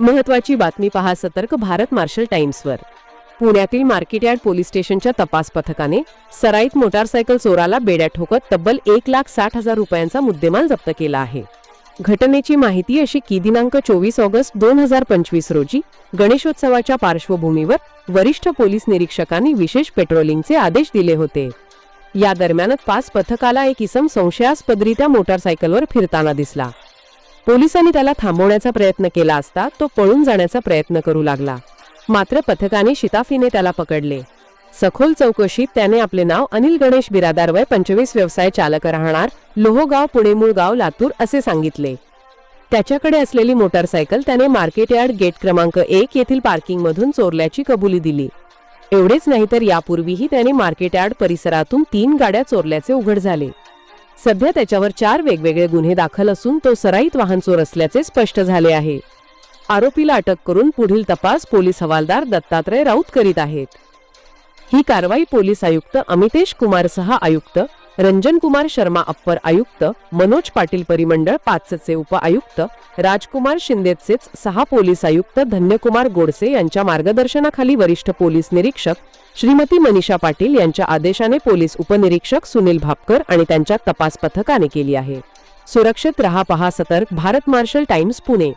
महत्त्वाची बातमी पहा सतर्क भारत मार्शल टाइम्सवर। पुण्यातील मार्केट यार्ड पोलीस स्टेशनच्या तपास पथकाने सराईत मोटारसायकल चोराला बेड्या ठोकत तब्बल 1,60,000 रुपयांचा मुद्देमाल जप्त केला आहे। घटनेची माहिती अशी की दिनांक 24 ऑगस्ट 2025 रोजी गणेशोत्सवाच्या पार्श्वभूमीवर वरिष्ठ पोलीस निरीक्षकांनी विशेष पेट्रोलिंगचे आदेश दिले होते। या दरम्यान पास पथकाला एक इसम संशयास्पदरित्या मोटारसायकलवर फिरताना दिसला। पोलिसांनी त्याला थांबवण्याचा प्रयत्न केला असता तो पळून जाण्याचा प्रयत्न करू लागला, मात्र पथकाने शिताफीने त्याला पकडले। सखोल चौकशीत त्याने आपले नाव अनिल गणेश बिरादार वय 25 व्यवसाय चालक राहणार लोहगाव पुणे मूळ गाव लातूर असे सांगितले। त्याच्याकडे असलेली मोटारसायकल त्याने मार्केट यार्ड गेट क्रमांक 1 येथील पार्किंगमधून चोरल्याची कबुली दिली। एवढेच नाही तर यापूर्वीही त्याने मार्केट यार्ड परिसरातून 3 गाड्या चोरल्याचे उघड झाले। सध्या त्याच्यावर 4 वेगवेगळे गुन्हे दाखल असून तो सराईत वाहन चोर असल्याचे स्पष्ट झाले आहे। आरोपीला अटक करून पुढील तपास पोलीस हवालदार दत्तात्रय राऊत करीत आहेत। ही कारवाई पोलीस आयुक्त अमितेश कुमार सह आयुक्त रंजन कुमार शर्मा अप्पर आयुक्त मनोज पाटील परिमंडळ 5 चे उप आयुक्त राजकुमार शिंदेचेच 6 पोलीस आयुक्त धन्यकुमार गोडसे यांच्या मार्गदर्शनाखाली वरिष्ठ पोलीस निरीक्षक श्रीमती मनीषा पाटील यांच्या आदेशाने पोलीस उपनिरीक्षक सुनील भापकर आणि त्यांच्या तपास पथकाने केली आहे। सुरक्षित रहा, पहा सतर्क भारत मार्शल टाइम्स पुणे।